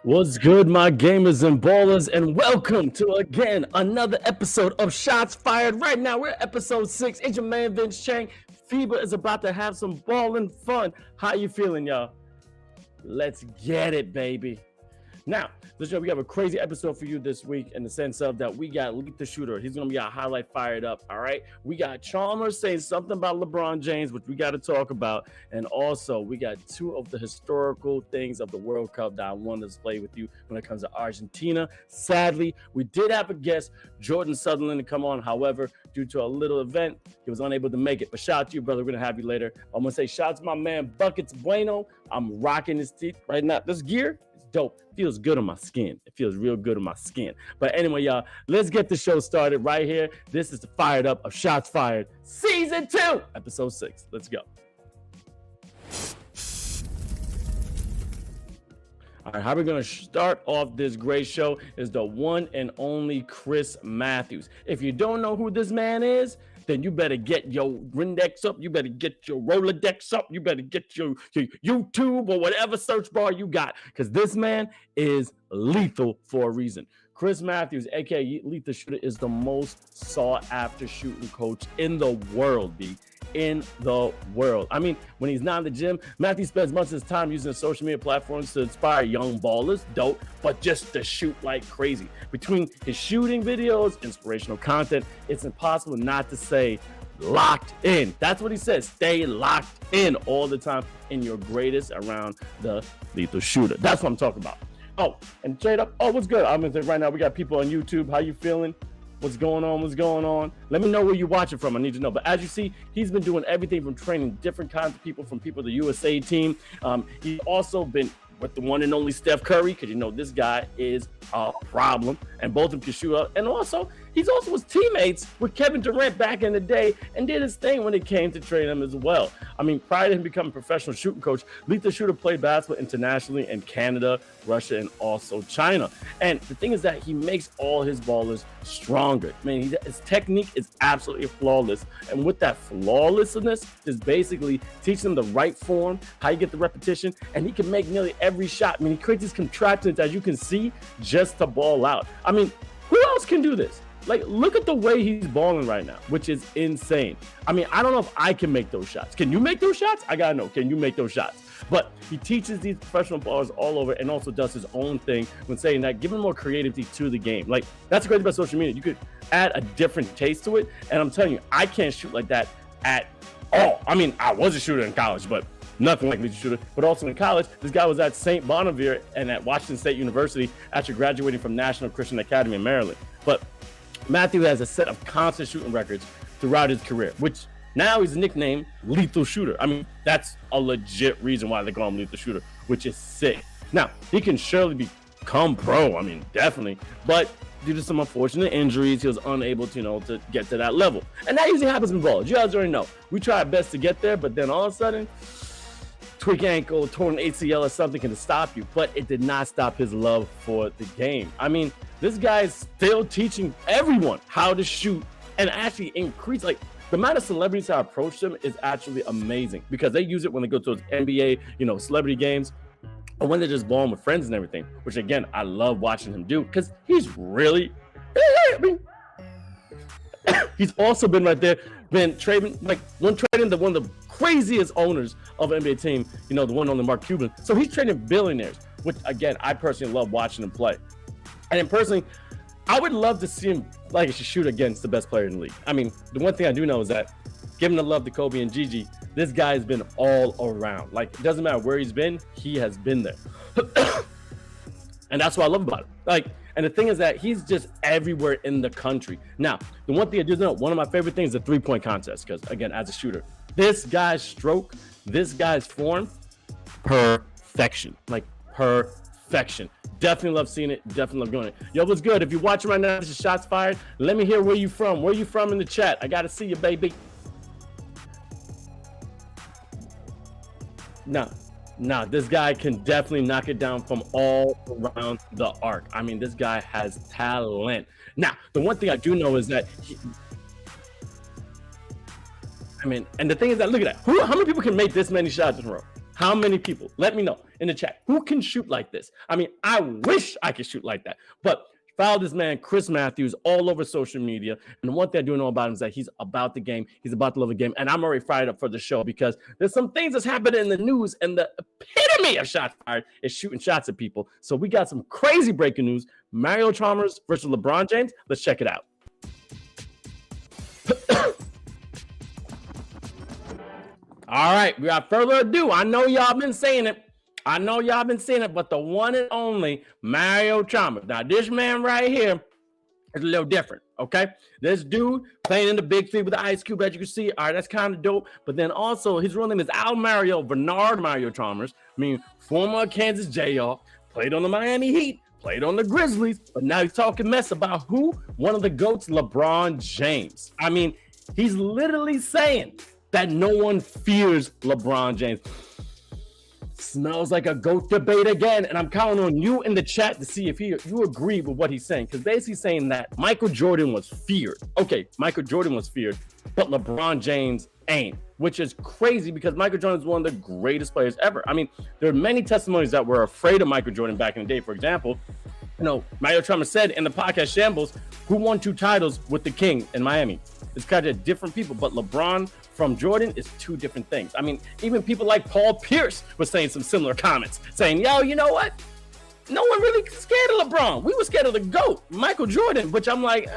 What's good, my gamers and ballers, and welcome to again another episode of Shots Fired. Right now, we're at episode 6. It's your man Vince Chang. FIBA is about to have some ballin' fun. How you feeling, y'all? Let's get it, baby. Now, we have a crazy episode for you this week in the sense of that we got Leak the Shooter. He's going to be our highlight fired up, all right? We got Chalmers saying something about LeBron James, which we got to talk about. And also, we got two of the historical things of the World Cup that I want to display with you when it comes to Argentina. Sadly, we did have a guest, Jordan Sutherland, to come on. However, due to a little event, he was unable to make it. But shout out to you, brother. We're going to have you later. I'm going to say shout out to my man, Buckets Bueno. I'm rocking his teeth right now. This gear, dope. Feels good on my skin. It feels real good on my skin. But anyway, y'all, let's get the show started right here. This is the Fired Up of Shots Fired, Season 2, Episode 6. Let's go. All right, how we're going to start off this great show is the one and only Chris Matthews. If you don't know who this man is, then you better get your Rendex up. You better get your Rolodex up. You better get your YouTube or whatever search bar you got, because this man is lethal for a reason. Chris Matthews, aka Lethal Shooter, is the most sought after shooting coach in the world, B. In the world. I mean, when he's not in the gym, Matthew spends much of his time using social media platforms to inspire young ballers, dope, but just to shoot like crazy. Between his shooting videos, inspirational content, it's impossible not to say locked in. That's what he says. Stay locked in all the time in your greatest around the Lethal Shooter. That's what I'm talking about. Oh, and straight up, what's good? I'm gonna say right now, we got people on YouTube. How you feeling? What's going on? What's going on? Let me know where you're watching from. I need to know. But as you see, he's been doing everything from training different kinds of people, from people, the USA team. He's also been with the one and only Steph Curry, because you know this guy is a problem, and both of them can shoot up. And also, he's also was teammates with Kevin Durant back in the day and did his thing when it came to training him as well. I mean, prior to him becoming a professional shooting coach, Lethal Shooter played basketball internationally in Canada, Russia, and also China. And the thing is that he makes all his ballers stronger. I mean, his technique is absolutely flawless. And with that flawlessness is basically teaching them the right form, how you get the repetition, and he can make nearly every shot. I mean, he creates these contraptions, as you can see, just to ball out. I mean, who else can do this? Like, look at the way he's balling right now, which is insane. I mean, I don't know if I can make those shots. Can you make those shots? I gotta know, can you make those shots? But he teaches these professional ballers all over and also does his own thing when saying that, giving more creativity to the game. Like, that's great about social media. You could add a different taste to it. And I'm telling you, I can't shoot like that at all. I mean, I was a shooter in college, but nothing like Lethal Shooter. But also in college, this guy was at St. Bonaventure and at Washington State University after graduating from National Christian Academy in Maryland. But Matthew has a set of constant shooting records throughout his career, which now he's nicknamed Lethal Shooter. I mean, that's a legit reason why they call him Lethal Shooter, which is sick. Now, he can surely become pro. I mean, definitely. But due to some unfortunate injuries, he was unable to, to get to that level. And that usually happens in ballers. You guys already know. We try our best to get there, but then all of a sudden, tweak ankle, torn ACL or something can stop you. But it did not stop his love for the game. I mean, this guy is still teaching everyone how to shoot and actually increase. Like, the amount of celebrities that approach them is actually amazing, because they use it when they go to those NBA, celebrity games, or when they're just balling with friends and everything, which again, I love watching him do, because he's really, I mean, he's also been right there, been trading, like one of the craziest owners of an NBA team, the one on the Mark Cuban. So he's trading billionaires, which again, I personally love watching him play. And then personally, I would love to see him shoot against the best player in the league. I mean, the one thing I do know is that, given the love to Kobe and Gigi, this guy has been all around. Like, it doesn't matter where he's been, he has been there. And that's what I love about him. Like, and the thing is that he's just everywhere in the country. Now, the one thing I do know, one of my favorite things is the three-point contest, because again, as a shooter, this guy's stroke, this guy's form, perfection. Like, perfection. Definitely love seeing it. Definitely love doing it. Yo, what's good? If you're watching right now, this is Shots Fired. Let me hear where you from. Where you from in the chat? I got to see you, baby. No, this guy can definitely knock it down from all around the arc. I mean, this guy has talent. Now, the one thing I do know is that and the thing is that, look at that. How many people can make this many shots in a row? How many people? Let me know. in the chat. Who can shoot like this? I mean, I wish I could shoot like that. But follow this man, Chris Matthews, all over social media. And the one thing I do know about him is that he's about the game. He's about to love the game. And I'm already fired up for the show because there's some things that's happening in the news. And the epitome of shots fired is shooting shots at people. So we got some crazy breaking news. Mario Chalmers versus LeBron James. Let's check it out. All right, without further ado, I know y'all been saying it. But the one and only Mario Chalmers. Now, this man right here is a little different, okay? This dude playing in the big three with the Ice Cube, as you can see. All right, that's kind of dope. But then also, his real name is Al Mario Bernard Mario Chalmers. I mean, former Kansas Jayhawk, played on the Miami Heat, played on the Grizzlies, but now he's talking mess about who? One of the GOATs, LeBron James. I mean, he's literally saying that no one fears LeBron James. Smells like a GOAT debate again, and I'm counting on you in the chat to see if you agree with what he's saying, because basically saying that Michael Jordan was feared. Okay, Michael Jordan was feared, but LeBron James ain't, which is crazy because Michael Jordan is one of the greatest players ever. I mean, there are many testimonies that were afraid of Michael Jordan back in the day. For example, Mario Chalmers said in the podcast Shambles, who won 2 titles with the King in Miami? It's kind of different people, but LeBron from Jordan is 2 different things. I mean, even people like Paul Pierce was saying some similar comments, saying, yo, you know what? No one really scared of LeBron. We were scared of the GOAT, Michael Jordan, which I'm like,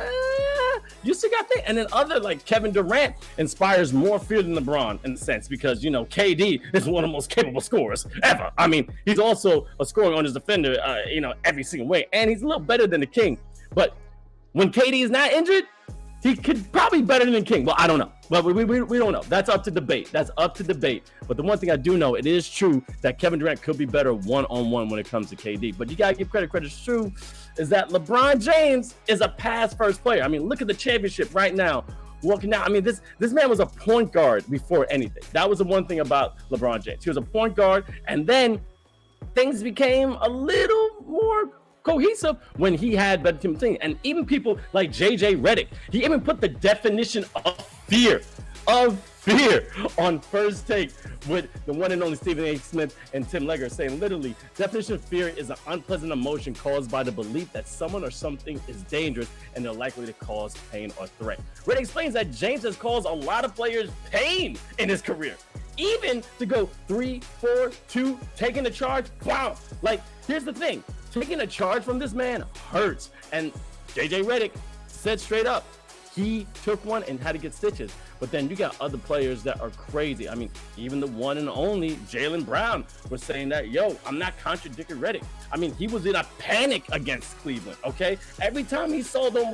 you still got that. And then other like Kevin Durant inspires more fear than LeBron in a sense because, KD is one of the most capable scorers ever. I mean, he's also a scorer on his defender, every single way. And he's a little better than the King. But when KD is not injured, he could probably be better than the King. Well, I don't know. But we don't know. That's up to debate. But the one thing I do know, it is true that Kevin Durant could be better one-on-one when it comes to KD. But you got to give credit's true, is that LeBron James is a pass-first player. I mean, look at the championship right now. Walking down. I mean, this man was a point guard before anything. That was the one thing about LeBron James. He was a point guard, and then things became a little more cohesive when he had better team thing. And even people like JJ Redick, he even put the definition of fear on First Take with the one and only Stephen A. Smith and Tim Legger, saying literally, definition of fear is an unpleasant emotion caused by the belief that someone or something is dangerous and they're likely to cause pain or threat. Redick explains that James has caused a lot of players pain in his career. Even to go 3, 4, 2, taking the charge. Wow. Like, here's the thing. Taking a charge from this man hurts. And JJ Redick said straight up, he took one and had to get stitches. But then you got other players that are crazy. I mean, even the one and only Jaylen Brown was saying that, yo, I'm not contradicting Redick. I mean, he was in a panic against Cleveland, okay? Every time he saw them,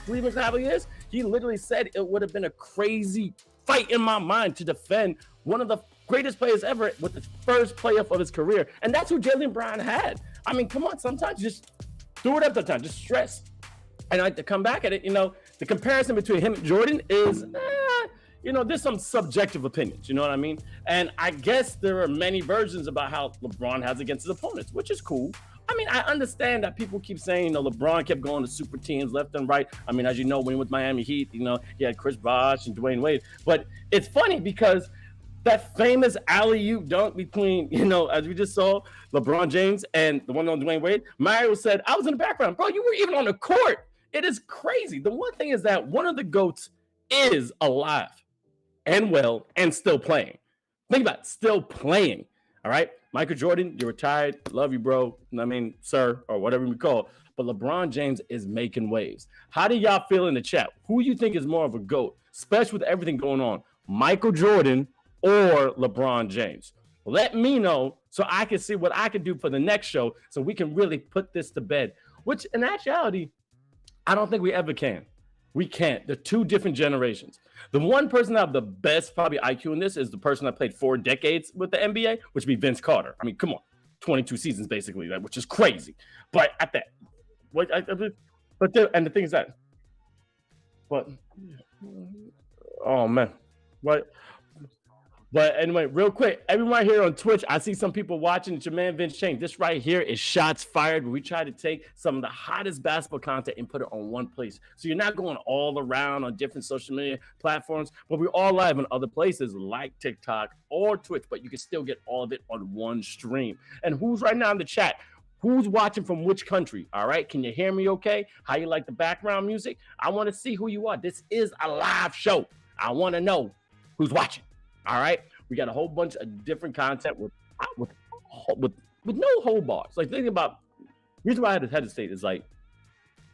Cleveland Cavaliers, he literally said it would have been a crazy fight in my mind to defend one of the greatest players ever with the first playoff of his career. And that's who Jaylen Brown had. I mean, come on, sometimes just do it up the time, just stress. And I to come back at it, the comparison between him and Jordan is, there's some subjective opinions, you know what I mean? And I guess there are many versions about how LeBron has against his opponents, which is cool. I mean, I understand that people keep saying, LeBron kept going to super teams left and right. I mean, as you know, when he was Miami Heat, he had Chris Bosh and Dwayne Wade. But it's funny because that famous alley-oop dunk between, as we just saw, LeBron James and the one on Dwayne Wade, Mario said, I was in the background. Bro, you were even on the court. It is crazy. The one thing is that one of the GOATs is alive and well and still playing. Think about it, still playing, all right? Michael Jordan, you're retired. Love you, bro. I mean, sir, or whatever we call it. But LeBron James is making waves. How do y'all feel in the chat? Who you think is more of a GOAT, especially with everything going on? Michael Jordan or LeBron James? Let me know so I can see what I can do for the next show so we can really put this to bed, which in actuality, I don't think we ever can. We can't. They're 2 different generations. The one person that have the best probably IQ in this is the person that played 4 decades with the NBA, which would be Vince Carter. I mean, come on, 22 seasons basically, which is crazy. But at that, and the thing is that, but oh man, what? But anyway, real quick, everyone here on Twitch, I see some people watching. It's your man Vince Chang. This right here is Shots Fired, where we try to take some of the hottest basketball content and put it on one place. So you're not going all around on different social media platforms, but we're all live on other places like TikTok or Twitch, but you can still get all of it on one stream. And who's right now in the chat? Who's watching from which country? All right. Can you hear me okay? How you like the background music? I want to see who you are. This is a live show. I want to know who's watching. All right, we got a whole bunch of different content with no hold bars. Like, think about, here's why I had to hesitate is like,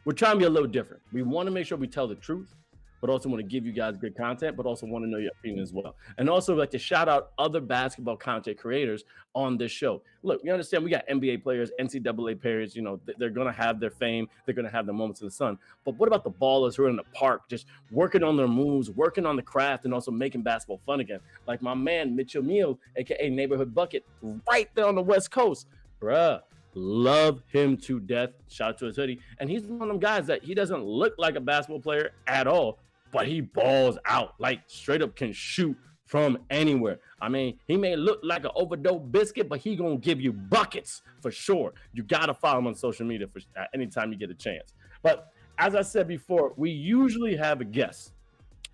we're trying to be a little different. We want to make sure we tell the truth, but also want to give you guys good content, but also want to know your opinion as well. And also like to shout out other basketball content creators on this show. Look, we understand we got NBA players, NCAA players, you know, they're going to have their fame. They're going to have their moments in the sun. But what about the ballers who are in the park, just working on their moves, working on the craft, and also making basketball fun again? Like my man, Mitchell Meal, AKA Neighborhood Bucket, right there on the West Coast. Bruh, love him to death. Shout out to his hoodie. And he's one of them guys that he doesn't look like a basketball player at all, but he balls out, like straight up can shoot from anywhere. I mean, he may look like an overdose biscuit, but he gonna give you buckets for sure. You gotta follow him on social media for anytime you get a chance. But as I said before, we usually have a guest.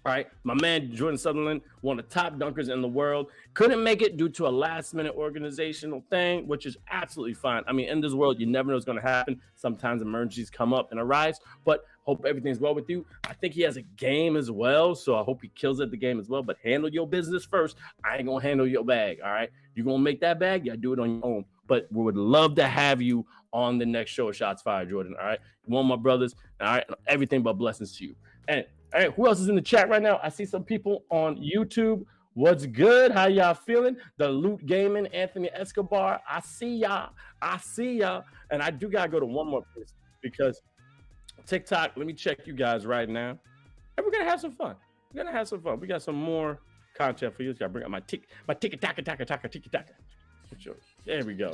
All right, my man Jordan Sutherland, one of the top dunkers in the world, couldn't make it due to a last-minute organizational thing, which is absolutely fine. I mean, in this world, you never know what's going to happen. Sometimes emergencies come up and arise, but hope everything's well with you. I think he has a game as well, so I hope he kills at the game as well, but handle your business first. I ain't going to handle your bag, all right? You're going to make that bag, you got to do it on your own, but we would love to have you on the next show of Shots Fired, Jordan, all right? One of my brothers, all right? Everything but blessings to you. And all right, who else is in the chat right now? I see some people on YouTube. What's good? How y'all feeling? The Loot Gaming, Anthony Escobar. I see y'all. I see y'all. And I do got to go to one more place because TikTok, let me check you guys right now. And we're going to have some fun. We're going to have some fun. We got some more content for you. Got to bring up my tiki-taka. There we go.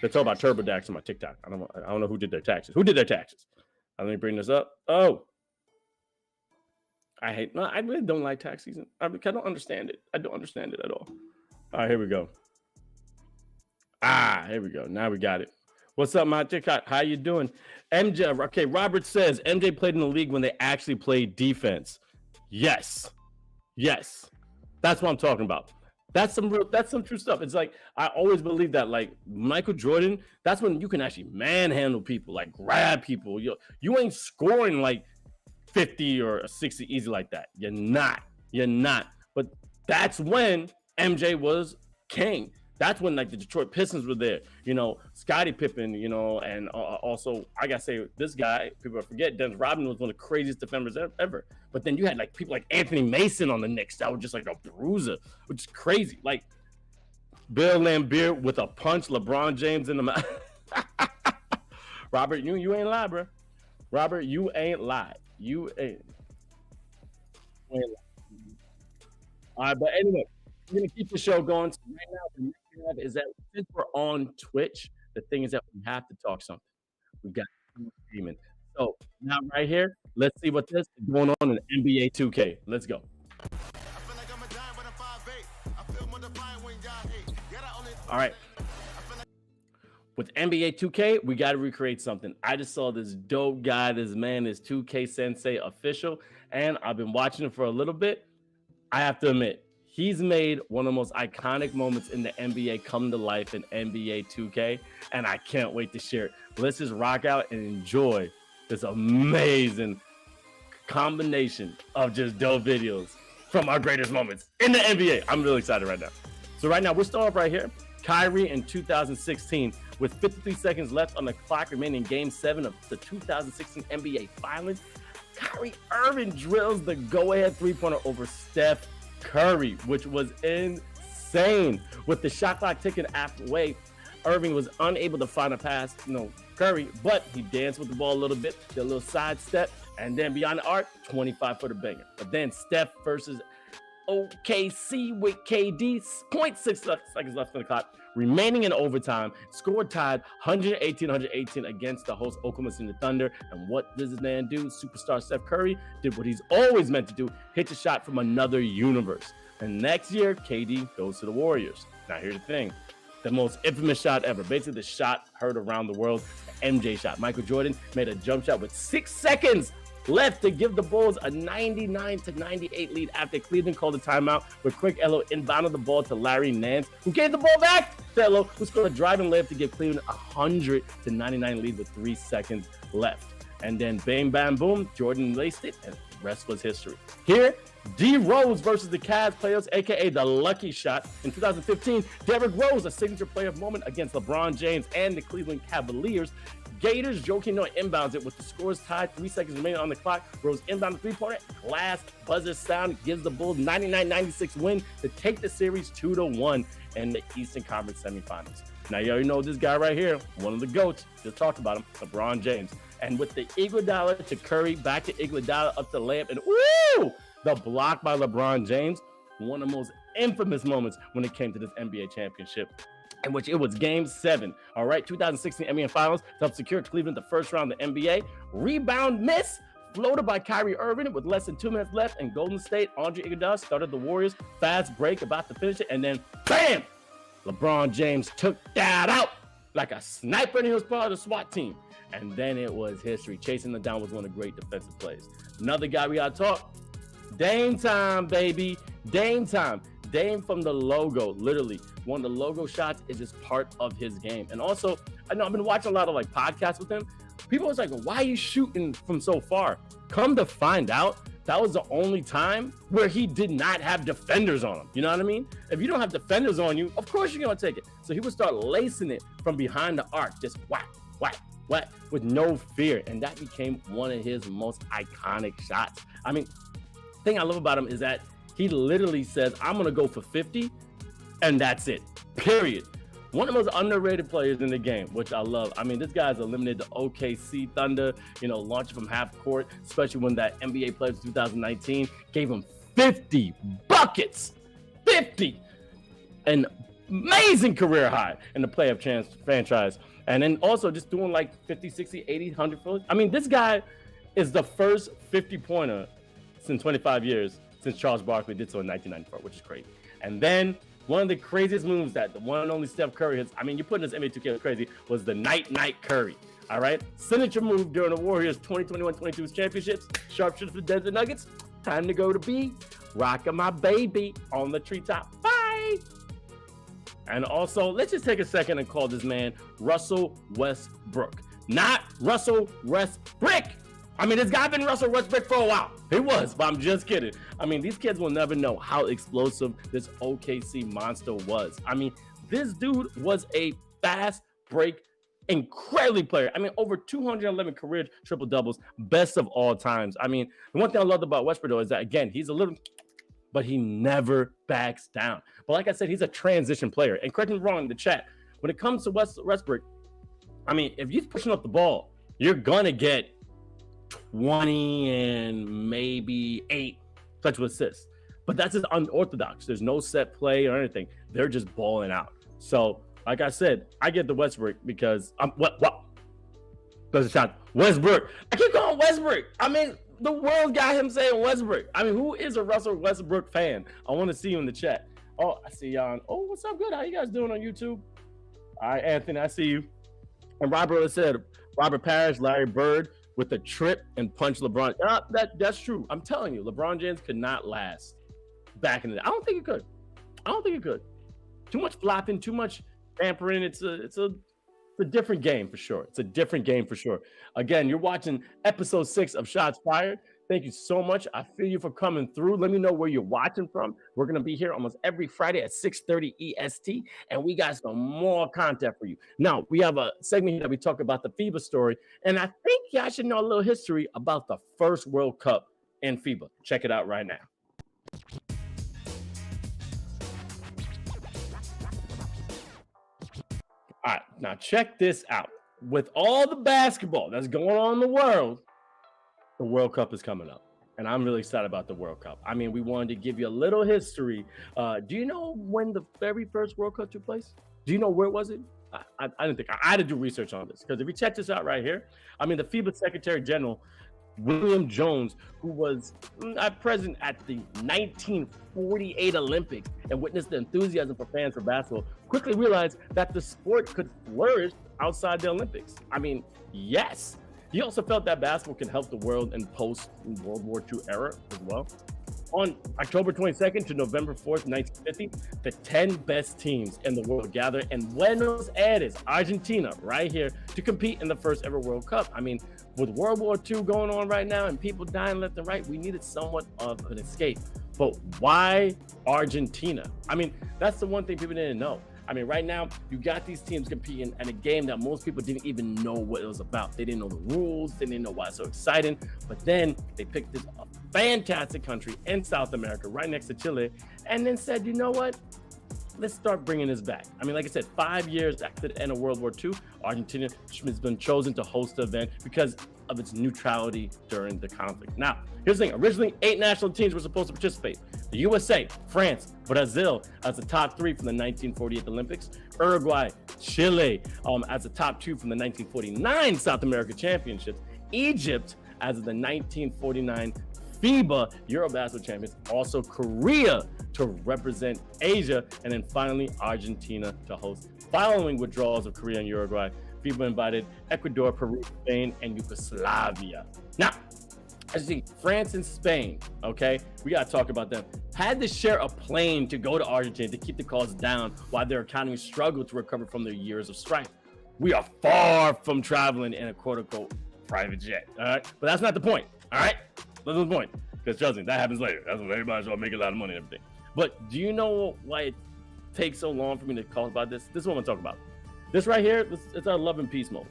They're talking about TurboDax on my TikTok. I don't know who did their taxes. Who did their taxes? Let me bring this up. Oh. I really don't like tax season. I don't understand it. I don't understand it at all. All right, here we go. Here we go. Now we got it. What's up, my TikTok? How you doing? MJ, okay, Robert says MJ played in the league when they actually played defense. Yes. That's what I'm talking about. That's some true stuff. It's like, I always believe that, like, Michael Jordan, that's when you can actually manhandle people, like grab people. You ain't scoring like 50 or 60 easy like that. You're not. But that's when MJ was king. That's when like the Detroit Pistons were there. You know, Scottie Pippen, you know, and also I gotta say this guy, people forget, Dennis Rodman was one of the craziest defenders ever. But then you had like people like Anthony Mason on the Knicks that was just like a bruiser, which is crazy. Like Bill Laimbeer with a punch, LeBron James in the mouth. Robert, you ain't lied, bro. Robert, you ain't lied. You ain't. All right, but anyway, we're gonna keep the show going. So right now, the next thing we have is that since we're on Twitch, the thing is that we have to talk something. We got streaming. So now right here, let's see what this is going on in NBA 2K. Let's go. All right. With NBA 2K, we got to recreate something. I just saw this dope guy. This man is 2K Sensei official, and I've been watching him for a little bit. I have to admit, he's made one of the most iconic moments in the NBA come to life in NBA 2K, and I can't wait to share it. Let's just rock out and enjoy this amazing combination of just dope videos from our greatest moments in the NBA. I'm really excited right now. So right now, we're starting off right here. Kyrie in 2016, with 53 seconds left on the clock remaining Game 7 of the 2016 NBA Finals. Kyrie Irving drills the go-ahead three-pointer over Steph Curry, which was insane. With the shot clock ticking halfway, Irving was unable to find a pass, Curry, but he danced with the ball a little bit, did a little side step, and then beyond the arc, 25-footer banger. But then Steph versus OKC with KD, 0.6 seconds left on the clock, remaining in overtime, score tied 118-118 against the host Oklahoma City Thunder. And what does this man do? Superstar Steph Curry did what he's always meant to do, hit the shot from another universe. And next year, KD goes to the Warriors. Now, here's the thing. The most infamous shot ever. Basically, the shot heard around the world. The MJ shot. Michael Jordan made a jump shot with 6 seconds left to give the Bulls a 99-98 lead after Cleveland called a timeout, where Quick Elo inbounded the ball to Larry Nance, who gave the ball back to Elo, who scored a driving layup to give Cleveland a 100-99 lead with 3 seconds left. And then bang, bam, boom, Jordan laced it, and the rest was history. Here, D Rose versus the Cavs players, aka the lucky shot. In 2015, Derrick Rose, a signature playoff moment against LeBron James and the Cleveland Cavaliers. Gators, Joakim Noah inbounds it with the scores tied, 3 seconds remaining on the clock. Rose inbound the three-pointer, glass buzzer sound, gives the Bulls 99-96 win to take the series 2-1 in the Eastern Conference semifinals. Now, you already know this guy right here, one of the GOATs, just talked about him, LeBron James. And with the Iguodala to Curry, back to Iguodala, up the layup, and woo! The block by LeBron James, one of the most infamous moments when it came to this NBA championship, in which it was Game 7. All right, 2016 NBA Finals to help secure Cleveland the first round of the NBA. Rebound miss, floated by Kyrie Irving with less than 2 minutes left, and Golden State, Andre Iguodala started the Warriors. Fast break, about to finish it, and then bam! LeBron James took that out like a sniper, and he was part of the SWAT team. And then it was history. Chasing them down was one of the great defensive plays. Another guy we got to talk, Dame time, baby. Dame time. Dame from the logo, literally. One of the logo shots is just part of his game. And also, I know I've been watching a lot of like podcasts with him. People was like, why are you shooting from so far? Come to find out, that was the only time where he did not have defenders on him. You know what I mean? If you don't have defenders on you, of course you're going to take it. So he would start lacing it from behind the arc, just whack, whack, whack, with no fear. And that became one of his most iconic shots. I mean, the thing I love about him is that he literally says, I'm going to go for 50, and that's it, period. One of the most underrated players in the game, which I love. I mean, this guy's eliminated the OKC Thunder, launching from half court, especially when that NBA player in 2019 gave him 50 buckets. 50! An amazing career high in the playoff franchise. And then also just doing like 50, 60, 80, 100. I mean, this guy is the first 50-pointer since 25 years since Charles Barkley did so in 1994, which is crazy. And then one of the craziest moves that the one and only Steph Curry has, I mean, you put in this NBA 2K crazy, was the night Curry. All right? Signature move during the Warriors 2021-22 championships. Sharpshooter for the Denver Nuggets. Time to go to B. Rockin' my baby on the treetop. Bye. And also, let's just take a second and call this man Russell Westbrook. Not Russell Westbrook. I mean, this guy been Russell Westbrook for a while. He was, but I'm just kidding. I mean, these kids will never know how explosive this OKC monster was. I mean, this dude was a fast break, incredibly player. I mean, over 211 career triple doubles, best of all times. I mean, the one thing I loved about Westbrook though is that, again, he's a little, but he never backs down. But like I said, he's a transition player. And correct me wrong in the chat, when it comes to Westbrook, I mean, if you're pushing up the ball, you're gonna get 20 and maybe 8 touch with assists, but that's just unorthodox. There's no set play or anything. They're just balling out. So, like I said, I get the Westbrook because what? There's a shot. Westbrook. I keep calling Westbrook. I mean, the world got him saying Westbrook. I mean, who is a Russell Westbrook fan? I want to see you in the chat. Oh, I see y'all. Oh, what's up? Good. How you guys doing on YouTube? All right, Anthony, I see you. And Robert said Robert Parrish, Larry Bird, with a trip and punch LeBron. That's true. I'm telling you, LeBron James could not last back in the day. I don't think he could. Too much flopping, too much tampering. It's a different game for sure. Again, you're watching episode 6 of Shots Fired. Thank you so much. I feel you for coming through. Let me know where you're watching from. We're going to be here almost every Friday at 6:30 EST, and we got some more content for you. Now, we have a segment here that we talk about the FIBA story, and I think y'all should know a little history about the first World Cup in FIBA. Check it out right now. All right, now check this out. With all the basketball that's going on in the World Cup is coming up, and I'm really excited about the World Cup. I mean, we wanted to give you a little history. Do you know when the very first World Cup took place? Do you know where was it? I didn't think. I had to do research on this, because if you check this out right here, I mean, the FIBA Secretary General William Jones, who was present at the 1948 Olympics and witnessed the enthusiasm for fans for basketball, quickly realized that the sport could flourish outside the Olympics. I mean, yes. He also felt that basketball can help the world in post-World War II era as well. On October 22nd to November 4th, 1950, the 10 best teams in the world gathered in Buenos Aires, Argentina, right here, to compete in the first ever World Cup. I mean, with World War II going on right now and people dying left and right, we needed somewhat of an escape. But why Argentina? I mean, that's the one thing people didn't know. I mean, right now, you got these teams competing in a game that most people didn't even know what it was about. They didn't know the rules. They didn't know why it's so exciting. But then they picked this fantastic country in South America, right next to Chile, and then said, you know what? Let's start bringing this back. I mean, like I said, 5 years after the end of World War II, Argentina has been chosen to host the event because of its neutrality during the conflict. Now, here's the thing. Originally, 8 national teams were supposed to participate. The USA, France, Brazil as the top 3 from the 1948 Olympics, Uruguay, Chile as the top 2 from the 1949 South America Championships, Egypt as the 1949 FIBA Basketball Champions, also Korea to represent Asia, and then finally Argentina to host. Following withdrawals of Korea and Uruguay, FIBA invited Ecuador, Peru, Spain, and Yugoslavia. Now, as you see, France and Spain, okay, we got to talk about them, had to share a plane to go to Argentina to keep the costs down while their economy struggled to recover from their years of strife. We are far from traveling in a quote-unquote private jet, all right? But that's not the point, all right? That's the point, because trust me, that happens later. That's when everybody's going to make a lot of money and everything. But do you know why it takes so long for me to talk about this? This is what I'm going to talk about. This right here, it's our love and peace moment.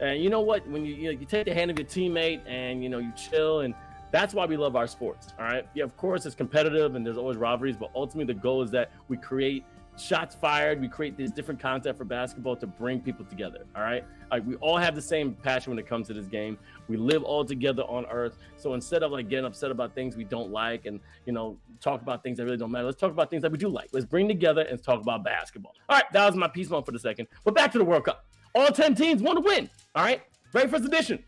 And you know what? When you take the hand of your teammate and you chill, and that's why we love our sports. All right. Yeah, of course it's competitive and there's always rivalries, but ultimately the goal is that we create shots fired. We create this different content for basketball to bring people together. All right. Like we all have the same passion when it comes to this game. We live all together on earth. So instead of getting upset about things we don't like and talk about things that really don't matter, let's talk about things that we do like. Let's bring together and talk about basketball. All right, that was my peace moment for the second. But back to the World Cup. All 10 teams want to win. All right, very first edition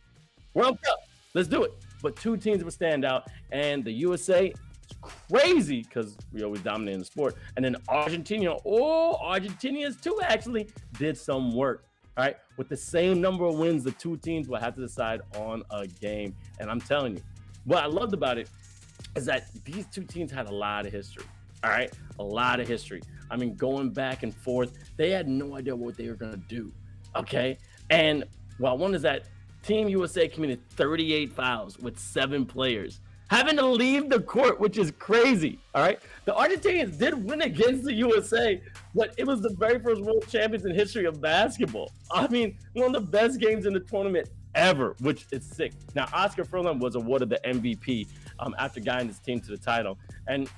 World Cup. Let's do it. But 2 teams would stand out, and the USA, it's crazy because we always dominate in the sport. And then Argentina, Argentinians too actually did some work. All right, with the same number of wins, the 2 teams will have to decide on a game. And I'm telling you, what I loved about it is that these 2 teams had a lot of history. All right, a lot of history. I mean, going back and forth, they had no idea what they were going to do. Okay, and one is that Team USA committed 38 fouls with 7 players having to leave the court, which is crazy. All right, the Argentinians did win against the USA, but it was the very first world champions in history of basketball. I mean, one of the best games in the tournament ever, which is sick. Now, Oscar Furlan was awarded the MVP after guiding his team to the title, and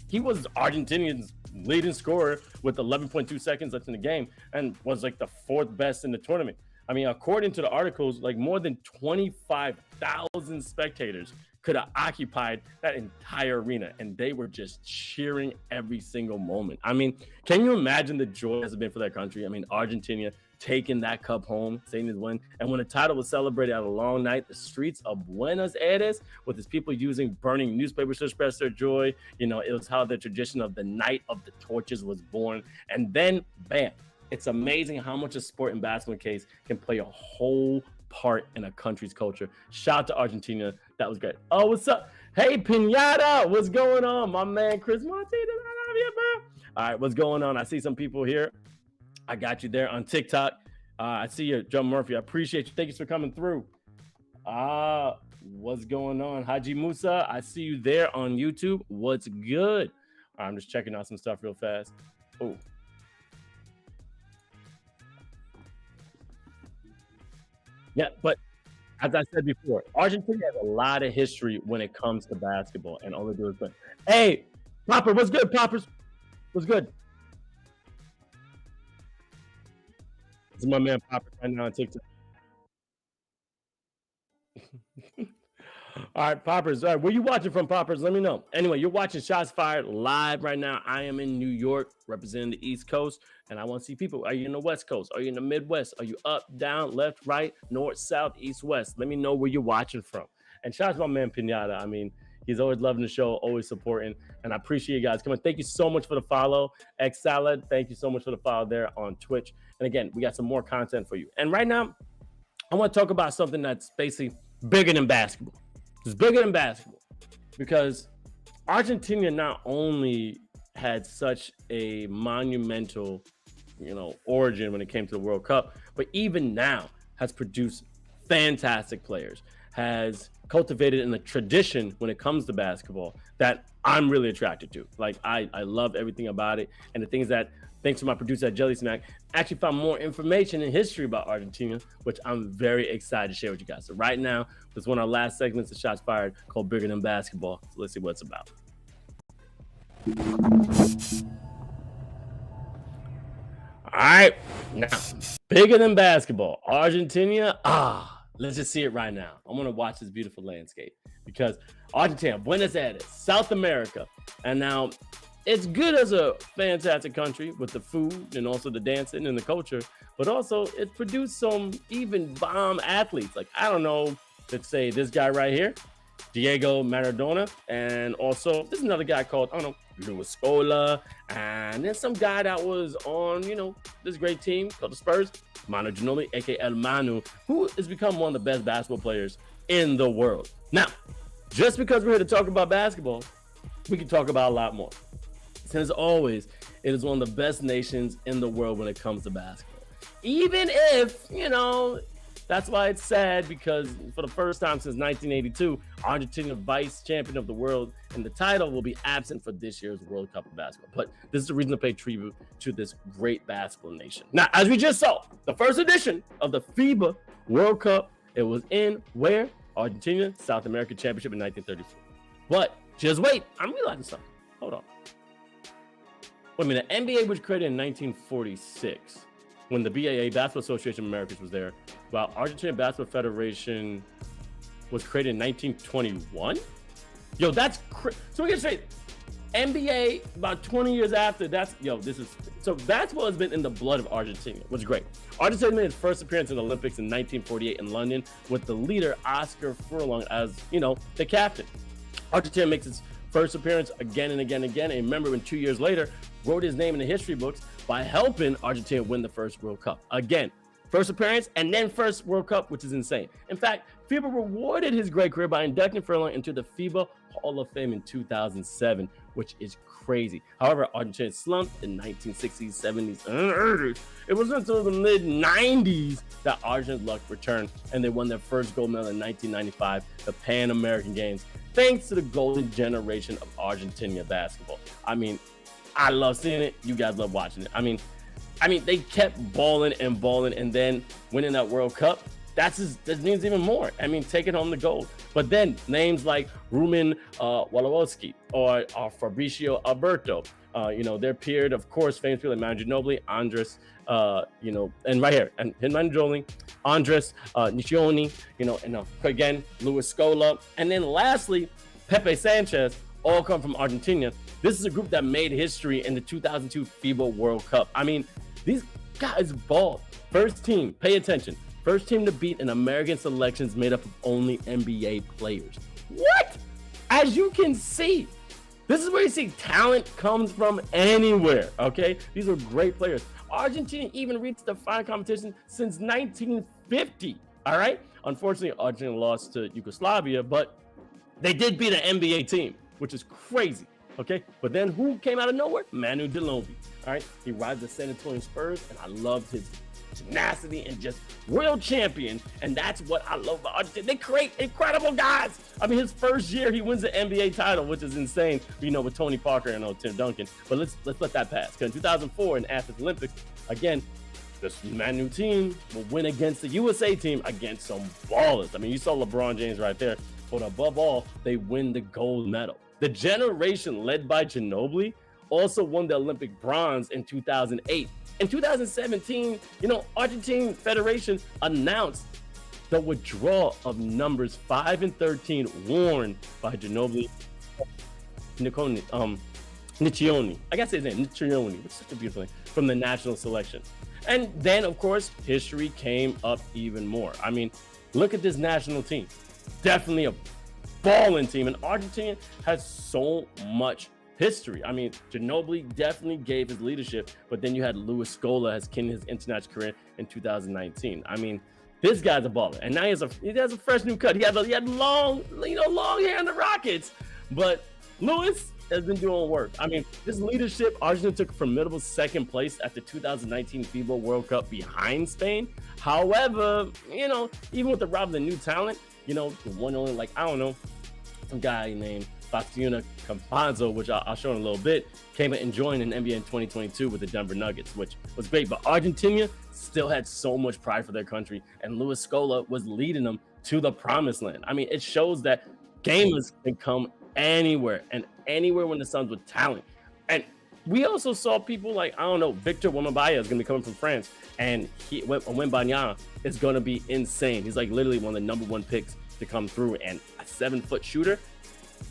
he was Argentinians' leading scorer with 11.2 seconds left in the game and was like the 4th best in the tournament. I mean, according to the articles, more than 25,000 spectators could have occupied that entire arena, and they were just cheering every single moment. I mean, can you imagine the joy that's been for that country? I mean, Argentina taking that cup home, saying his win. And when the title was celebrated at a long night, the streets of Buenos Aires, with his people using burning newspapers to express their joy, it was how the tradition of the Night of the Torches was born. And then, bam, it's amazing how much a sport in basketball case can play a whole part in a country's culture. Shout out to Argentina. That was great. Oh, what's up? Hey, Pinata, what's going on? My man, Chris Martinez, I love you, bro. All right, what's going on? I see some people here. I got you there on TikTok. I see you, John Murphy. I appreciate you. Thank you for coming through. What's going on? Haji Musa, I see you there on YouTube. What's good? All right, I'm just checking out some stuff real fast. Oh. Yeah, but as I said before, Argentina has a lot of history when it comes to basketball, and all they do is win. Hey, Popper, what's good, Poppers? What's good? This is my man Popper right now on TikTok. All right, Poppers. All right, where you watching from, Poppers? Let me know. Anyway, you're watching Shots Fired live right now. I am in New York representing the East Coast, and I want to see people. Are you in the West Coast? Are you in the Midwest? Are you up, down, left, right, north, south, east, west? Let me know where you're watching from. And shout out to my man Pinata. I mean, he's always loving the show, always supporting, and I appreciate you guys coming. Thank you so much for the follow. X Salad, thank you so much for the follow there on Twitch. And again, we got some more content for you. And right now, I want to talk about something that's basically bigger than basketball. It's bigger than basketball because Argentina not only had such a monumental, origin when it came to the World Cup, but even now has produced fantastic players, has cultivated in a tradition when it comes to basketball that I'm really attracted to. Like I love everything about it. And the things that, thanks to my producer at Jelly Smack, actually found more information and history about Argentina, which I'm very excited to share with you guys. So right now, this is one of our last segments of Shots Fired called Bigger Than Basketball. So let's see what it's about. All right, now, bigger than basketball. Argentina, let's just see it right now. I'm going to watch this beautiful landscape because Argentina, Buenos Aires, South America, and now it's good as a fantastic country with the food and also the dancing and the culture, but also it produced some even bomb athletes. Like, I don't know, let's say this guy right here, Diego Maradona, and also there's another guy called, I don't know, Luis Scola, and then some guy that was on, this great team called the Spurs, Manu Ginobili, aka El Manu, who has become one of the best basketball players in the world. Now, just because we're here to talk about basketball, we can talk about a lot more. And as always, it is one of the best nations in the world when it comes to basketball. Even if, that's why it's sad, because for the first time since 1982, Argentina vice champion of the world, and the title will be absent for this year's World Cup of basketball. But this is a reason to pay tribute to this great basketball nation. Now, as we just saw, the first edition of the FIBA World Cup, it was in where? Argentina, South American Championship in 1934. But just wait, I'm realizing something. Hold on. Wait a minute, the NBA was created in 1946 when the BAA, Basketball Association of Americas, was there, while Argentina Basketball Federation was created in 1921? Yo, that's so we can say NBA about 20 years after. So basketball has been in the blood of Argentina, which is great. Argentina made its first appearance in the Olympics in 1948 in London with the leader Oscar Furlong as, the captain. Argentina makes its first appearance again and again and again. And remember, when 2 years later, wrote his name in the history books by helping Argentina win the first World Cup. Again, first appearance and then first World Cup, which is insane. In fact, FIBA rewarded his great career by inducting Furlong into the FIBA Hall of Fame in 2007, which is crazy. However, Argentina slumped in 1960s, 70s, and 80s. It wasn't until the mid-90s that Argentina's luck returned, and they won their first gold medal in 1995, the Pan American Games, thanks to the golden generation of Argentina basketball. I mean, I love seeing it. You guys love watching it. I mean, they kept balling, and then winning that World Cup. That means even more. I mean, taking home the gold. But then names like Rumen Wolowoski or Fabricio Alberto, their period, of course, famous people like Manu Ginobili, Andres, and right here, and Manu Ginobili, Andres Nicioni, and again, Luis Scola. And then lastly, Pepe Sanchez, all come from Argentina. This is a group that made history in the 2002 FIBA World Cup. I mean, these guys balled. First team, pay attention. First team to beat an American selections made up of only NBA players. What? As you can see, this is where you see talent comes from anywhere, okay? These are great players. Argentina even reached the final competition since 1950, all right? Unfortunately, Argentina lost to Yugoslavia, but they did beat an NBA team, which is crazy, okay? But then who came out of nowhere? Manu Ginobili, all right? He rides the San Antonio Spurs, and I loved his tenacity and just world champion. And that's what I love about Argentina. They create incredible guys. I mean, his first year, he wins the NBA title, which is insane, with Tony Parker and Tim Duncan. But let's let that pass. Because in 2004 in Athens Olympics, again, this Manu team will win against the USA team against some ballers. I mean, you saw LeBron James right there. But above all, they win the gold medal. The generation led by Ginobili also won the Olympic bronze in 2008. In 2017, Argentine Federation announced the withdrawal of numbers 5 and 13 worn by Ginobili Nicioni. I gotta say his name, Nicioni, which is such a beautiful name, from the national selection. And then, of course, history came up even more. I mean, look at this national team. Definitely a balling team. And Argentina has so much history. I mean, Ginobili definitely gave his leadership, but then you had Luis Scola has kindled his international career in 2019. I mean, this guy's a baller, and now he has a fresh new cut. He had long hair on the Rockets, but Luis has been doing work. I mean, this leadership, Argentina took a formidable second place at the 2019 FIBA World Cup behind Spain. However, even with the rob of the new talent, the one only, like, I don't know, some guy named Facundo Campazzo, which I'll show in a little bit, came and joined in NBA in 2022 with the Denver Nuggets, which was great. But Argentina still had so much pride for their country, and Luis Scola was leading them to the promised land. I mean, it shows that gamers can come anywhere and anywhere when the Suns with talent. And we also saw people like, I don't know, Victor Wembanyama is going to be coming from France, and Wembanyama is going to be insane. He's like literally one of the number one picks to come through, and a 7-foot shooter.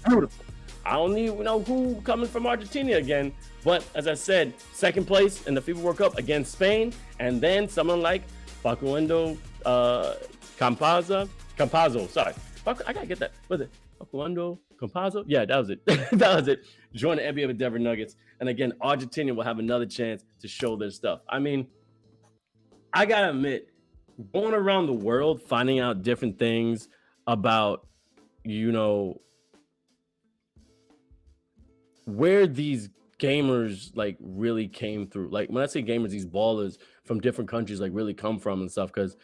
Beautiful. I don't even know who coming from Argentina again, but as I said, second place in the FIBA World Cup against Spain, and then someone like Facundo Campazzo. Sorry, I gotta get that. Was it Facundo Campazzo? Yeah, that was it. That was it. Join the NBA with Denver Nuggets, and again, Argentina will have another chance to show their stuff. I mean, I gotta admit, going around the world, finding out different things about, where these gamers like really came through. Like when I say gamers, these ballers from different countries like really come from and stuff. Because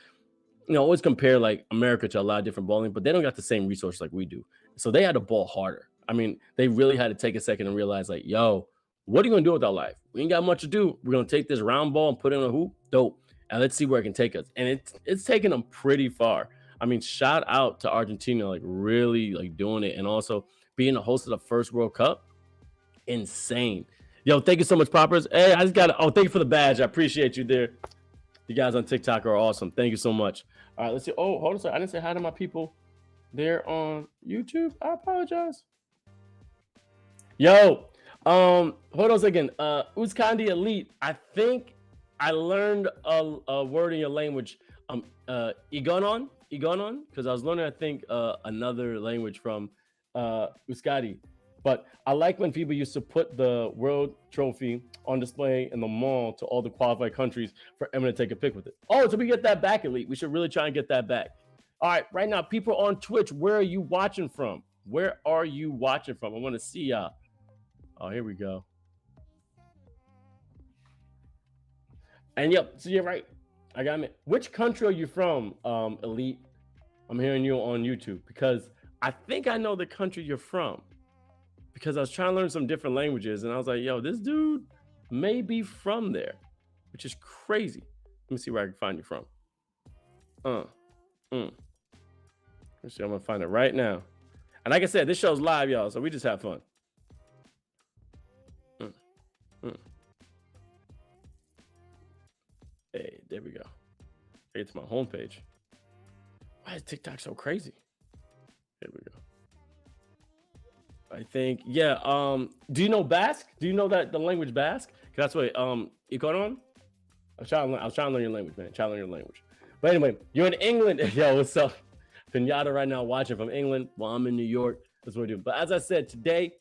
always compare like America to a lot of different balling, but they don't got the same resources like we do. So they had to ball harder. I mean, they really had to take a second and realize like, yo, what are you gonna do with our life? We ain't got much to do. We're gonna take this round ball and put it in a hoop. Dope. And let's see where it can take us. And it's taken them pretty far. I mean, shout out to Argentina, like really like doing it, and also being the host of the first World Cup. Insane. Yo, thank you so much, Poppers. Hey, I just got thank you for the badge. I appreciate you there. You guys on TikTok are awesome. Thank you so much. All right, let's see. Oh, hold on a second. I didn't say hi to my people there on YouTube. I apologize. Yo, hold on a second. Uskandi Elite. I think I learned a word in your language. Igonon, because I was learning, I think, another language from Uskadi. But I like when FIBA used to put the World Trophy on display in the mall to all the qualified countries for everyone to take a pic with it. Oh, so we get that back, Elite. We should really try and get that back. All right, right now, people on Twitch, where are you watching from? Where are you watching from? I want to see y'all. Oh, here we go. And yep, so you're right. I got it. Which country are you from, Elite? I'm hearing you on YouTube because I think I know the country you're from. Because I was trying to learn some different languages, and I was like, yo, this dude may be from there, which is crazy. Let me see where I can find you from. Let's see, I'm going to find it right now. And like I said, this show's live, y'all, so we just have fun. Hey, there we go. It's my homepage. Why is TikTok so crazy? There we go. I think, yeah. Do you know Basque? Do you know that the language Basque? That's what Ikonon? I was trying to learn your language, man. Trying to learn your language. But anyway, you're in England. Yo, what's up? Pinata right now watching from England while I'm in New York. That's what we're doing. But as I said, today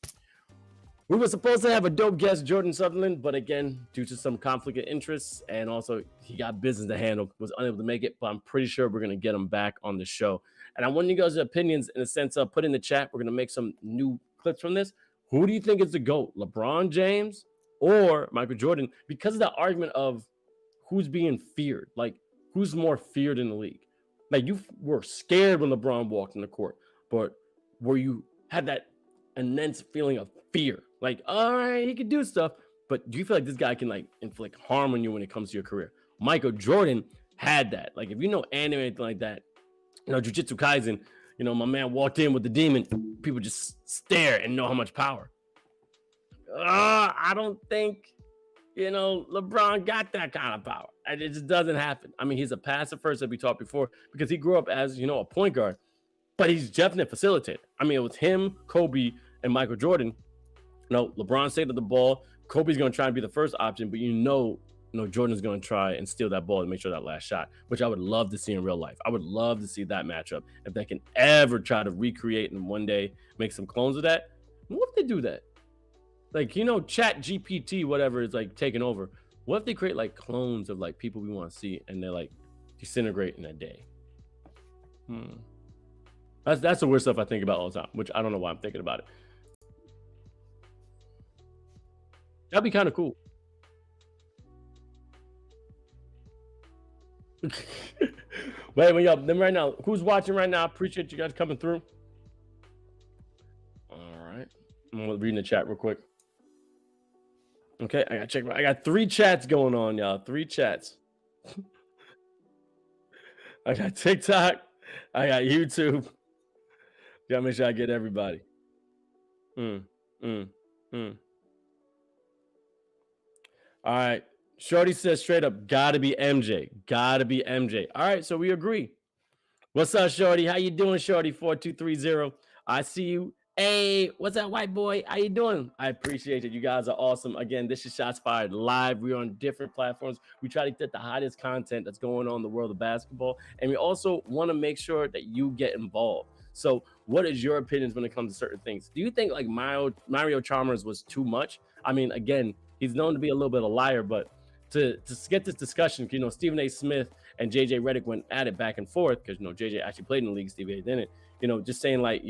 we were supposed to have a dope guest, Jordan Sutherland, but again, due to some conflict of interests and also he got business to handle, was unable to make it. But I'm pretty sure we're gonna get him back on the show. And I want you guys' opinions in a sense of put in the chat. We're gonna make some new clips from this. Who do you think is the GOAT, LeBron James or Michael Jordan? Because of the argument of who's being feared, like who's more feared in the league. Like you were scared when LeBron walked in the court, but where you had that immense feeling of fear, like, all right, he can do stuff, but do you feel like this guy can like inflict harm on you when it comes to your career? Michael Jordan had that. Like if you know anime, anything like that, Jujutsu Kaisen, my man walked in with the demon, people just stare and know how much power. I don't think, LeBron got that kind of power. And it just doesn't happen. I mean, he's a passive first, that we talked before, because he grew up as, a point guard, but he's definitely a facilitator. I mean, it was him, Kobe, and Michael Jordan. LeBron stayed at the ball. Kobe's going to try and be the first option, but Jordan's going to try and steal that ball and make sure that last shot, which I would love to see in real life. I would love to see that matchup. If they can ever try to recreate and one day make some clones of that. What if they do that? Like, Chat GPT, whatever, is like taking over. What if they create like clones of like people we want to see and they're like disintegrate in a day? That's the weird stuff I think about all the time, which I don't know why I'm thinking about it. That'd be kind of cool. Wait, then right now, who's watching right now? I appreciate you guys coming through. All right. I'm reading the chat real quick. Okay, I gotta check. I got 3 chats going on, y'all. 3 chats. I got TikTok. I got YouTube. Gotta make sure I get everybody. All right. Shorty says straight up, gotta be MJ. Gotta be MJ. All right, so we agree. What's up, Shorty? How you doing, Shorty? 4230. I see you. Hey, what's up, white boy? How you doing? I appreciate it. You guys are awesome. Again, this is Shots Fired Live. We're on different platforms. We try to get the hottest content that's going on in the world of basketball. And we also want to make sure that you get involved. So what is your opinions when it comes to certain things? Do you think like Mario Chalmers was too much? I mean, again, he's known to be a little bit of a liar, but to get this discussion, Stephen A. Smith and JJ Redick went at it back and forth because, JJ actually played in the league, Stevie A didn't, just saying like,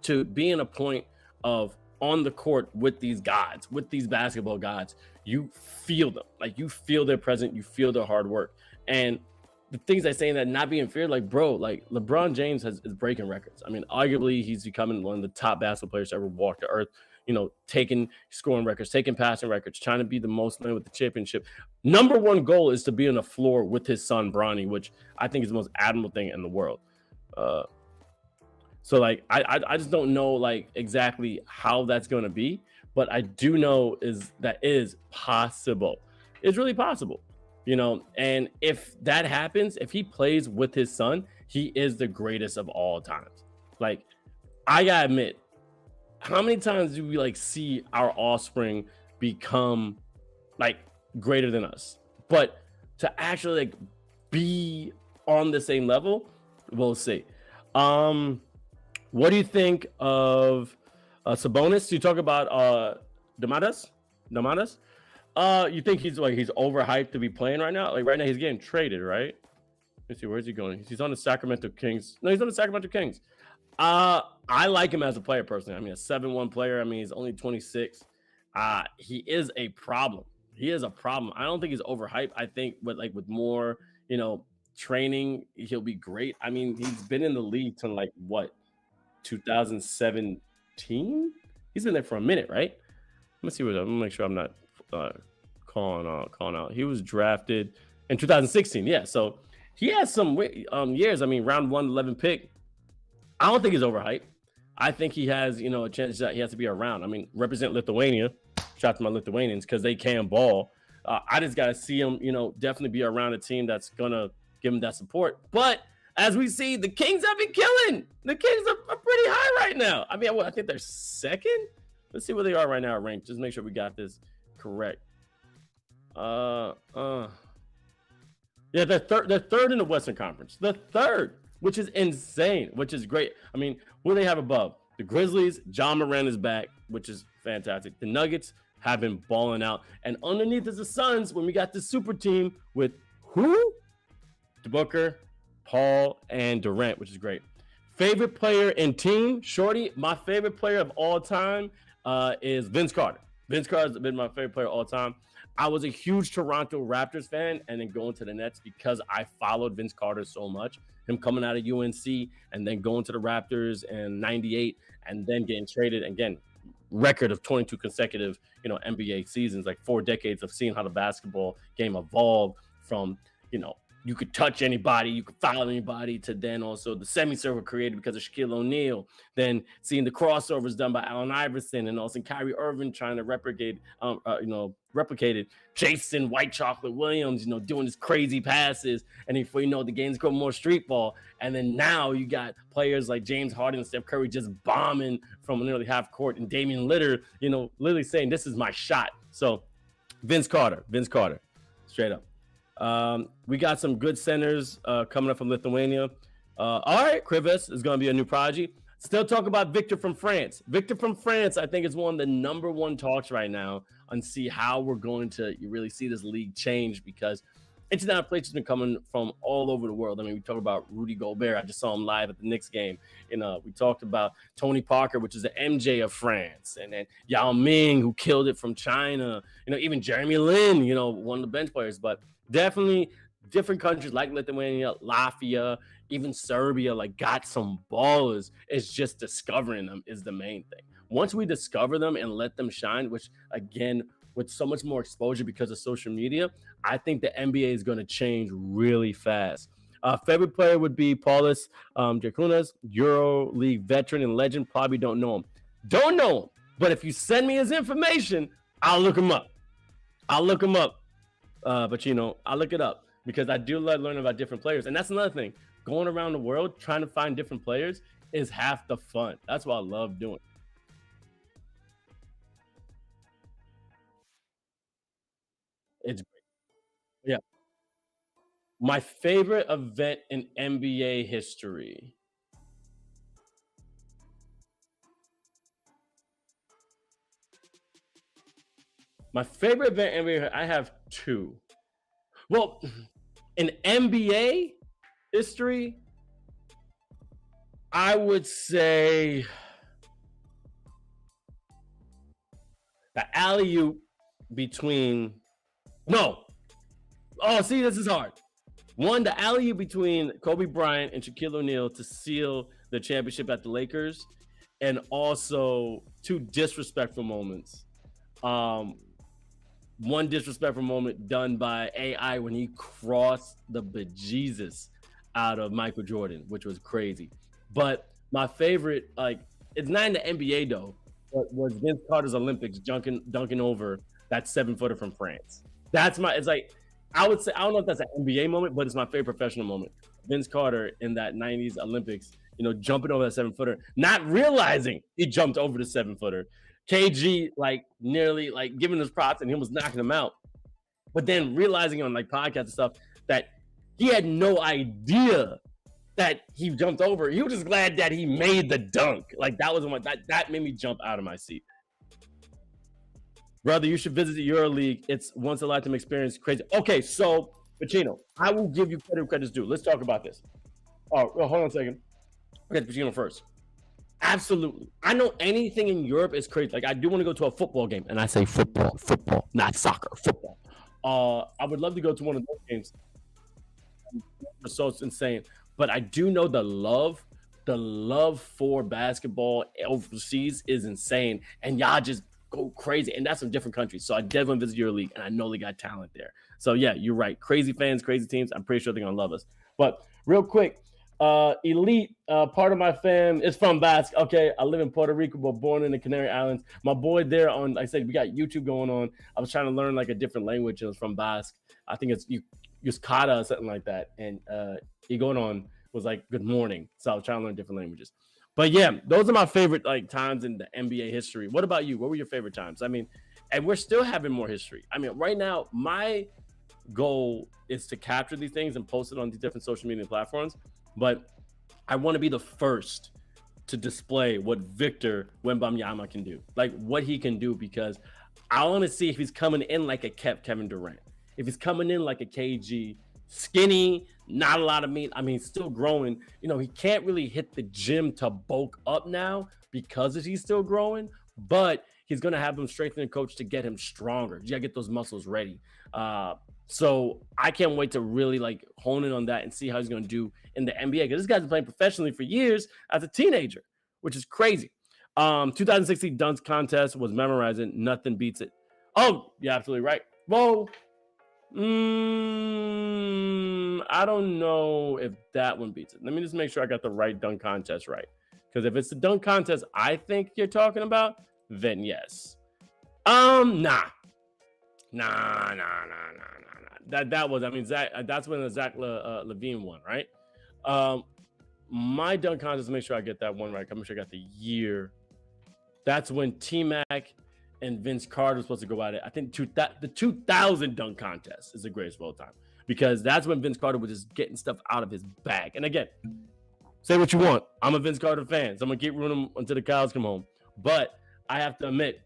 to be in a point of on the court with these gods, with these basketball gods, you feel them. Like, you feel their presence, you feel their hard work. And the things I say that not being feared, like, bro, like LeBron James is breaking records. I mean, arguably he's becoming one of the top basketball players to ever walk the earth, taking scoring records, taking passing records, trying to be the most known with the championship. Number one goal is to be on the floor with his son, Bronny, which I think is the most admirable thing in the world. So like, I just don't know like exactly how that's going to be, but I do know that is possible. It's really possible, and if that happens, if he plays with his son, he is the greatest of all times. Like, I gotta admit, how many times do we like see our offspring become like greater than us? But to actually like be on the same level, we'll see. What do you think of Sabonis? You talk about Domantas? You think he's overhyped to be playing right now? Like right now he's getting traded, right? Let's see, where's he going? He's on the Sacramento Kings. No, he's on the Sacramento Kings. I like him as a player personally. I mean, a 7-1 player. I mean, he's only 26. He is a problem. He is a problem. I don't think he's overhyped. I think with more, training, he'll be great. I mean, he's been in the league to like what, 2017? He's been there for a minute, right? Let me see what. I'm gonna make sure I'm not calling out. He was drafted in 2016. Yeah, so he has some years. I mean, round 1, 11 pick. I don't think he's overhyped. I think he has, a chance that he has to be around. I mean, represent Lithuania. Shout out to my Lithuanians because they can ball. I just gotta see him, definitely be around a team that's gonna give him that support. But as we see, the Kings have been killing. The Kings are pretty high right now. I mean, I think they're second. Let's see where they are right now ranked. Just make sure we got this correct. Yeah, they're third in the Western Conference. The third, which is insane, which is great. I mean, what do they have above? The Grizzlies, John Moran is back, which is fantastic. The Nuggets have been balling out. And underneath is the Suns when we got this super team with who? Booker, Paul, and Durant, which is great. Favorite player in team, Shorty, my favorite player of all time is Vince Carter. Vince Carter's been my favorite player of all time. I was a huge Toronto Raptors fan and then going to the Nets because I followed Vince Carter so much. Him coming out of UNC and then going to the Raptors in 98 and then getting traded. Again, record of 22 consecutive, NBA seasons, like 4 decades of seeing how the basketball game evolved from, you could touch anybody, you could foul anybody, to then also the semi-circle created because of Shaquille O'Neal, then seeing the crossovers done by Allen Iverson and also Kyrie Irving trying to replicate, replicated. Jason White Chocolate Williams, doing his crazy passes, and before you know, the game's going more street ball. And then now you got players like James Harden and Steph Curry just bombing from nearly half court, and Damian Lillard, literally saying, "This is my shot." So Vince Carter, straight up. We got some good centers coming up from Lithuania. All right, Krives is going to be a new prodigy. Still talk about Victor from France. Victor from France, I think, is one of the number one talks right now on see how we're going to really see this league change, because international players have been coming from all over the world. I mean, we talk about Rudy Gobert. I just saw him live at the Knicks game. We talked about Tony Parker, which is the MJ of France, and then Yao Ming, who killed it from China. Even Jeremy Lin, one of the bench players. But definitely different countries like Lithuania, Latvia, even Serbia, got some ballers. It's just discovering them is the main thing. Once we discover them and let them shine, which again, with so much more exposure because of social media, I think the NBA is going to change really fast. Favorite player would be Paulus Drakunas, Euro League veteran and legend. Probably don't know him. But if you send me his information, I'll look him up. But I'll look it up because I do like learning about different players. And that's another thing. Going around the world trying to find different players is half the fun. That's what I love doing. It's great. Yeah. My favorite event in NBA history. My favorite event in NBA, I have two. Well, in NBA history, I would say the alley-oop between no. Oh, see, this is hard. One, the alley-oop between Kobe Bryant and Shaquille O'Neal to seal the championship at the Lakers, and also two disrespectful moments. One disrespectful moment done by AI when he crossed the bejesus out of Michael Jordan, which was crazy. But my favorite, it's not in the NBA though, but was Vince Carter's Olympics dunking over that 7-footer from France. I would say, I don't know if that's an NBA moment, but it's my favorite professional moment. Vince Carter in that 90s Olympics, jumping over that 7-footer, not realizing he jumped over the 7-footer. KG nearly giving his props and he was knocking him out, but then realizing on podcasts and stuff that he had no idea that he jumped over. He was just glad that he made the dunk. That was that made me jump out of my seat. Brother, you should visit the EuroLeague. It's once a lifetime experience. Crazy. Okay, so Pacino, I will give you credit's due. Let's talk about this. Oh, hold on a second. Get Pacino first. Absolutely. I know anything in Europe is crazy. I do want to go to a football game, and I say football, not soccer, football. I would love to go to one of those games. So it's insane. But I do know the love for basketball overseas is insane, and y'all just go crazy. And that's from different countries. So I definitely visit your league, and I know they got talent there. So yeah, you're right. Crazy fans, crazy teams. I'm pretty sure they're gonna love us. But real quick. Elite, part of my fam is from Basque. Okay, I live in Puerto Rico, but born in the Canary Islands. My boy there on, like I said, we got YouTube going on. I was trying to learn a different language. It was from Basque. I think it's Yuskata or something like that. And he going on was good morning. So I was trying to learn different languages. But yeah, those are my favorite times in the NBA history. What about you? What were your favorite times? I mean, and we're still having more history. I mean, right now, my goal is to capture these things and post it on these different social media platforms. But I want to be the first to display what Victor Wembanyama can do, what he can do, because I want to see if he's coming in like a Kevin Durant, if he's coming in like a KG, skinny, not a lot of meat. I mean, still growing. He can't really hit the gym to bulk up now because he's still growing, but he's going to have him strengthen coach to get him stronger. You got to get those muscles ready. So I can't wait to really hone in on that and see how he's going to do in the NBA, because this guy's been playing professionally for years as a teenager, which is crazy. 2016 dunk contest was memorizing. Nothing beats it. Oh, you're absolutely right. Well, I don't know if that one beats it. Let me just make sure I got the right dunk contest right, because if it's the dunk contest I think you're talking about, then yes. Nah. Nah. That was, I mean, Zach. That's when the Zach Levine won, right? Um, my dunk contest. Make sure I get that one right. I'm sure I got the year. That's when T Mac and Vince Carter was supposed to go at it. I think the 2000 dunk contest is the greatest of all time because that's when Vince Carter was just getting stuff out of his bag. And again, say what you want. I'm a Vince Carter fan, so I'm gonna keep rooting him until the cows come home. But I have to admit,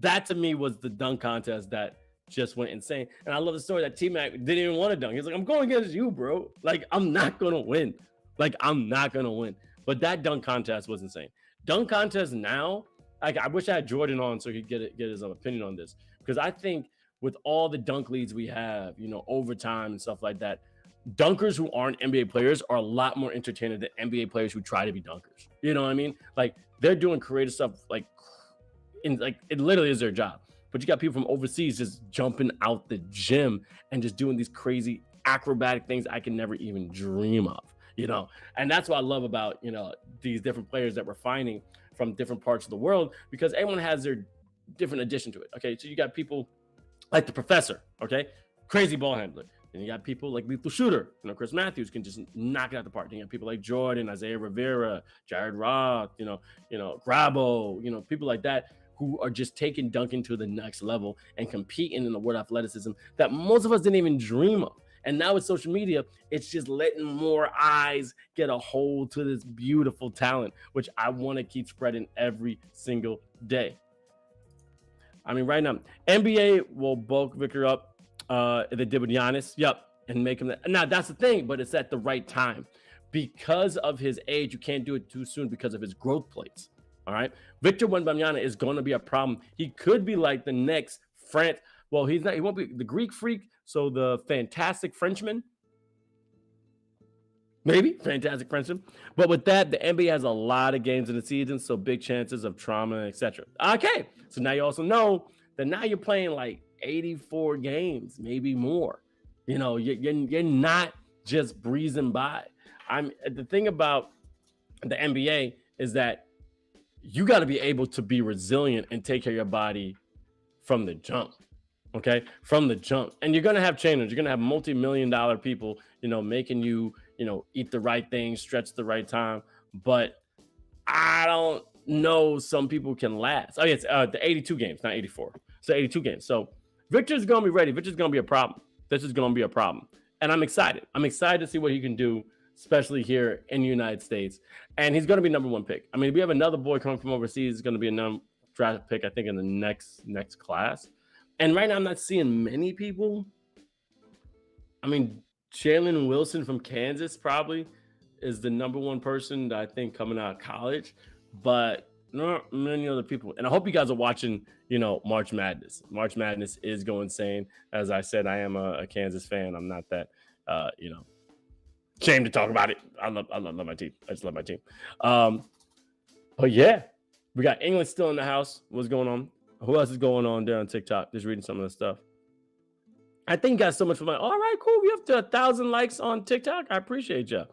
that to me was the dunk contest that just went insane. And I love the story that T Mac didn't even want to dunk. He's like, I'm going against you, bro. Like, I'm not gonna win. But that dunk contest was insane. Dunk contest now, like, I wish I had Jordan on so he could get his opinion on this. Because I think with all the dunk leads we have, overtime and stuff like that, dunkers who aren't NBA players are a lot more entertaining than NBA players who try to be dunkers. You know what I mean? Like, they're doing creative stuff, like it literally is their job. But you got people from overseas just jumping out the gym and just doing these crazy acrobatic things I can never even dream of. And that's what I love about these different players that we're finding from different parts of the world, because everyone has their different addition to it. Okay, so you got people like the professor, okay, crazy ball handler. Then you got people like lethal shooter, Chris Matthews can just knock it out the park. Then you got people like Jordan, Isaiah Rivera, Jared Roth, Grabo, people like that who are just taking dunking to the next level and competing in the world of athleticism that most of us didn't even dream of. And now with social media, it's just letting more eyes get a hold to this beautiful talent, which I want to keep spreading every single day. I mean, right now, NBA will bulk Victor up. They did with Giannis. Yep. And make him that. Now, that's the thing, but it's at the right time. Because of his age, you can't do it too soon because of his growth plates. All right. Victor Wembanyama is going to be a problem. He could be like the next France. Well, he's not. He won't be the Greek freak. So the fantastic Frenchman, maybe fantastic Frenchman. But with that, the NBA has a lot of games in the season, so big chances of trauma, etc. Okay, so now you also know that now you're playing like 84 games, maybe more. You're not just breezing by. The thing about the NBA is that you got to be able to be resilient and take care of your body from the jump. Okay, from the jump. And you're going to have trainers. You're going to have multi-million-dollar people, making you, eat the right things, stretch the right time. But I don't know, some people can last. Oh, yeah, it's the 82 games, not 84. So 82 games. So Victor's going to be ready. Victor's going to be a problem. This is going to be a problem. And I'm excited. I'm excited to see what he can do, especially here in the United States. And he's going to be number one pick. I mean, we have another boy coming from overseas. He's going to be a draft pick, I think, in the next class. And right now, I'm not seeing many people. I mean, Jalen Wilson from Kansas probably is the number one person that I think coming out of college, but not many other people. And I hope you guys are watching, March Madness. March Madness is going insane. As I said, I am a Kansas fan. I'm not that, ashamed to talk about it. I love my team. I just love my team. But yeah, we got England still in the house. What's going on? Who else is going on there on TikTok? Just reading some of the stuff. I think you got so much for my. All right, cool. We have to 1,000 likes on TikTok. I appreciate you.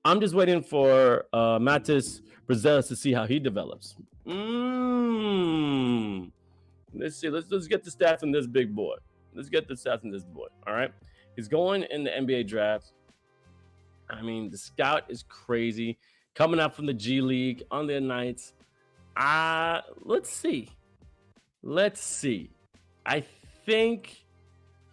I'm just waiting for Matis Brazil to see how he develops. Let's see. Let's get the stats on this big boy. All right. He's going in the NBA draft. I mean, the scout is crazy. Coming out from the G League on their nights. Let's see. I think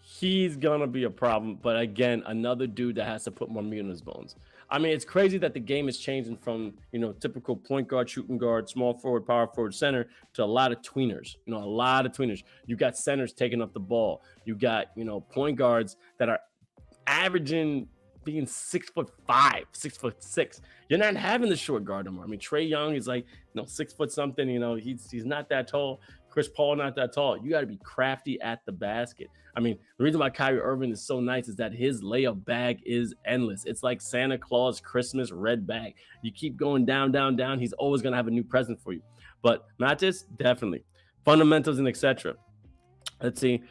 he's going to be a problem. But again, another dude that has to put more meat on his bones. I mean, it's crazy that the game is changing from, typical point guard, shooting guard, small forward, power forward, center to a lot of tweeners. You got centers taking up the ball. You got, point guards that are averaging being 6'5", 6'6". You're not having the short guard anymore. I mean, Trae Young is like, 6 foot something. He's not that tall. Chris Paul not that tall. You got to be crafty at the basket. I mean, the reason why Kyrie Irving is so nice is that his layup bag is endless. It's like Santa Claus Christmas red bag. You keep going down, down, down. He's always going to have a new present for you. But Matis, definitely. Fundamentals and etc. Let's see.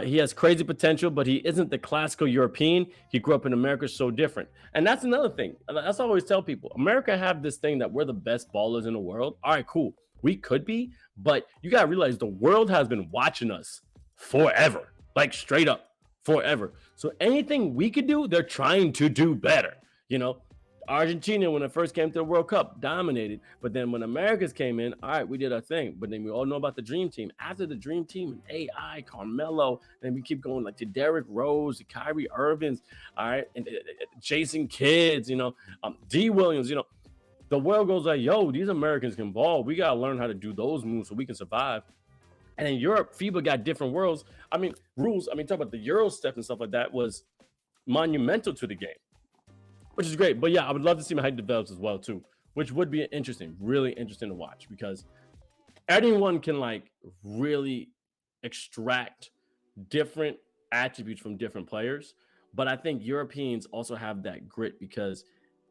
He has crazy potential, but he isn't the classical European. He grew up in America, so different. And that's another thing. That's what I always tell people. America have this thing that we're the best ballers in the world. All right, cool. We could be, but you got to realize the world has been watching us forever, like straight up forever. So anything we could do, they're trying to do better. Argentina, when it first came to the World Cup, dominated. But then when Americans came in, all right, we did our thing. But then we all know about the Dream Team. After the Dream Team and AI, Carmelo, then we keep going like to Derrick Rose, to Kyrie Irvings, all right, and Jason Kidd, D. Williams, the world goes like, yo, these Americans can ball. We got to learn how to do those moves so we can survive. And in Europe, FIBA got different rules. Talk about the Euro step and stuff like that was monumental to the game, which is great. But yeah, I would love to see how it develops as well too, which would be really interesting to watch, because anyone can like really extract different attributes from different players. But I think Europeans also have that grit, because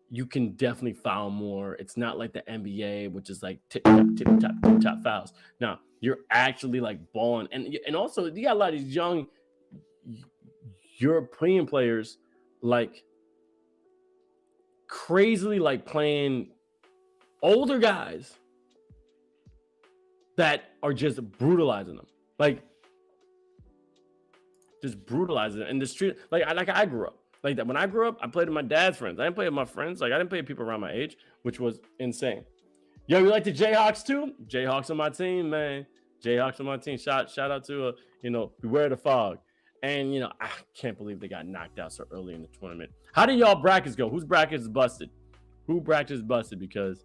you can definitely foul more. It's not like the NBA, which is like tip top fouls. Now you're actually like balling, and also you got a lot of these young European players like crazily like playing older guys that are just brutalizing them, like just brutalizing them in the street. Like I grew up like that. When I grew up, I played with my dad's friends. I didn't play with my friends. Like I didn't play with people around my age, which was insane. Yo, you like the Jayhawks too? Jayhawks on my team, man. Jayhawks on my team. Shout out to Beware the Fog. And I can't believe they got knocked out so early in the tournament. How do y'all brackets go? Whose bracket is busted? Who bracket is busted? Because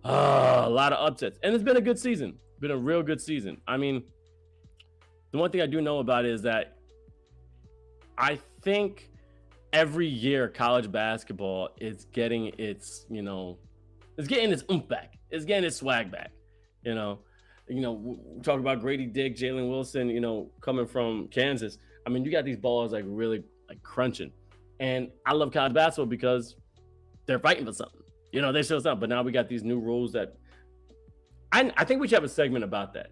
a lot of upsets. And it's been a good season. Been a real good season. I mean, the one thing I do know about it is that I think every year college basketball is getting its, it's getting its oomph back. It's getting its swag back. We talk about Grady Dick, Jalen Wilson, coming from Kansas. I mean, you got these balls like really like crunching. And I love college basketball because they're fighting for something. They show something. But now we got these new rules that I think we should have a segment about that.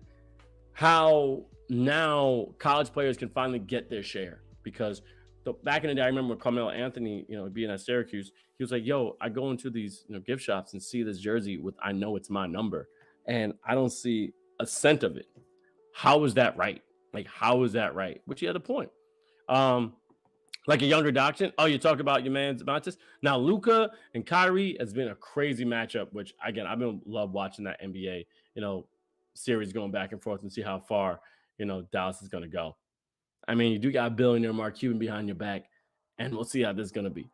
How now college players can finally get their share. Because back in the day, I remember Carmelo Anthony, being at Syracuse, he was like, yo, I go into these gift shops and see this jersey with, I know it's my number, and I don't see a cent of it. How is that right? Like, how is that right? Which he had a point. Like a younger doctrine. Oh, you talk about your man's Montes. Now, Luka and Kyrie has been a crazy matchup, which again, I've been love watching that NBA, series going back and forth and see how far, Dallas is going to go. I mean, you do got a billionaire Mark Cuban behind your back, and we'll see how this is going to be.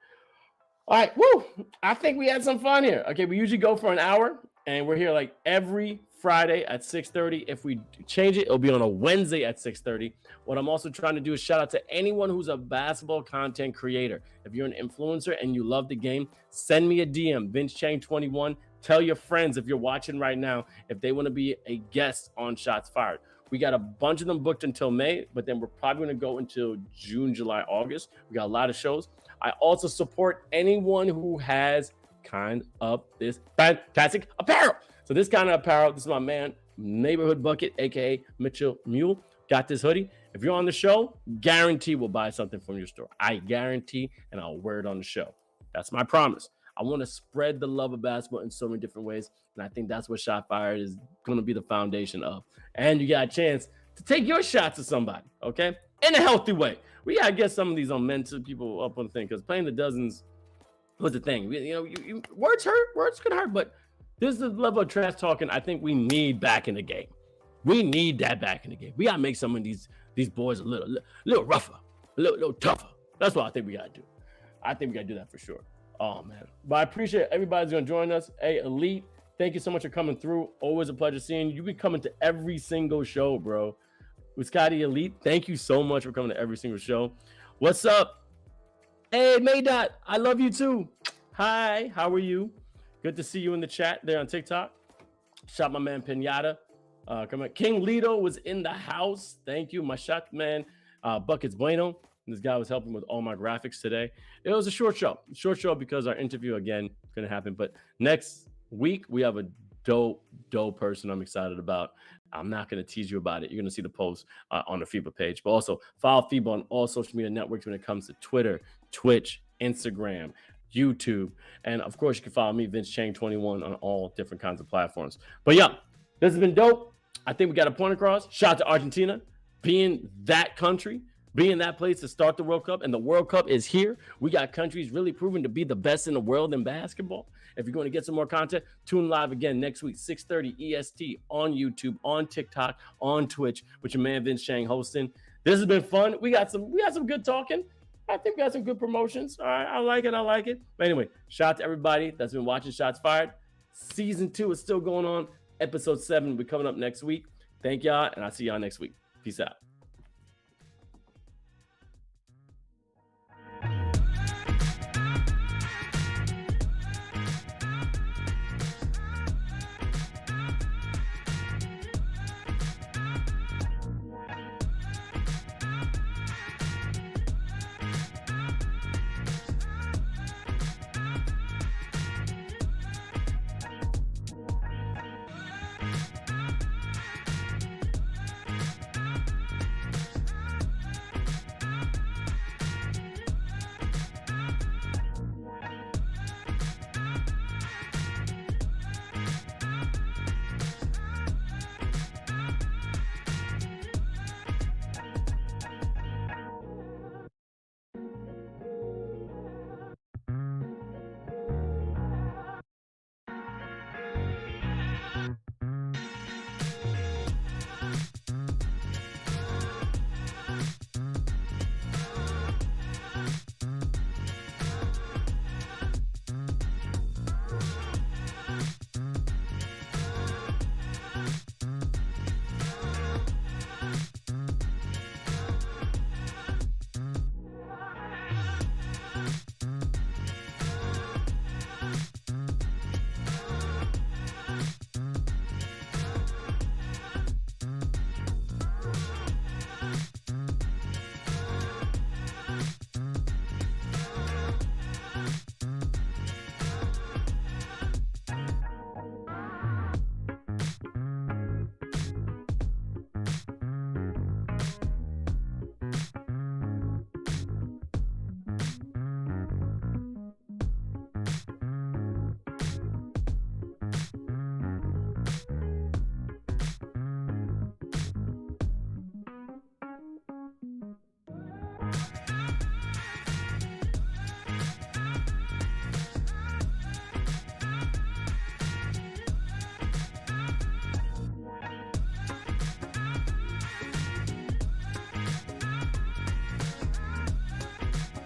All right. Woo. I think we had some fun here. Okay. We usually go for an hour, and we're here like every Friday at 6:30. If we change it, it'll be on a Wednesday at 6:30. What I'm also trying to do is shout out to anyone who's a basketball content creator. If you're an influencer and you love the game, send me a DM, Vince Chang 21. Tell your friends, if you're watching right now, if they want to be a guest on Shots Fired. We got a bunch of them booked until May, but then we're probably going to go until June, July, August. We got a lot of shows. I also support anyone who has kind of this fantastic apparel. So this kind of apparel, this is my man, Neighborhood Bucket, aka Mitchell Mule. Got this hoodie. If you're on the show, guarantee we'll buy something from your store. I guarantee, and I'll wear it on the show. That's my promise. I want to spread the love of basketball in so many different ways, and I think that's what Shot Fired is going to be the foundation of. And you got a chance to take your shots at somebody, okay, in a healthy way. We got to get some of these on mental people up on the thing, because playing the dozens was the thing. Words hurt. Words can hurt, but this is the level of trash talking I think we need back in the game. We need that back in the game. We got to make some of these boys a little rougher, a little tougher. That's what I think we got to do. I think we got to do that for sure. Oh, man. But I appreciate everybody's going to join us. Hey, Elite, thank you so much for coming through. Always a pleasure seeing you. You've been coming to every single show, bro. With Scotty Elite, thank you so much for coming to every single show. What's up? Hey, Maydot, I love you too. Hi, how are you? Good to see you in the chat there on TikTok. Shot my man Pinata. Come on. King Lito was in the house. Thank you. My shot man, Buckets Bueno. This guy was helping with all my graphics today. It was a short show because our interview again couldn't happen. But next week we have a dope person I'm excited about. I'm not going to tease you about it. You're going to see the post on the FIBA page. But also follow FIBA on all social media networks when it comes to Twitter, Twitch, Instagram, YouTube. And of course, you can follow me, Vince Chang 21, on all different kinds of platforms. But yeah, this has been dope. I think we got a point across. Shout out to Argentina. being that country, being that place to start the World Cup, and the World Cup is here. We got countries really proven to be the best in the world in basketball. If you're going to get some more content, tune live again next week, 6:30 EST on YouTube, on TikTok, on Twitch, with your man Vince Chang hosting. This has been fun. We got some good talking. I think we got some good promotions. All right, I like it. But anyway, shout out to everybody that's been watching Shots Fired. Season 2 is still going on. Episode 7 will be coming up next week. Thank y'all, and I'll see y'all next week. Peace out.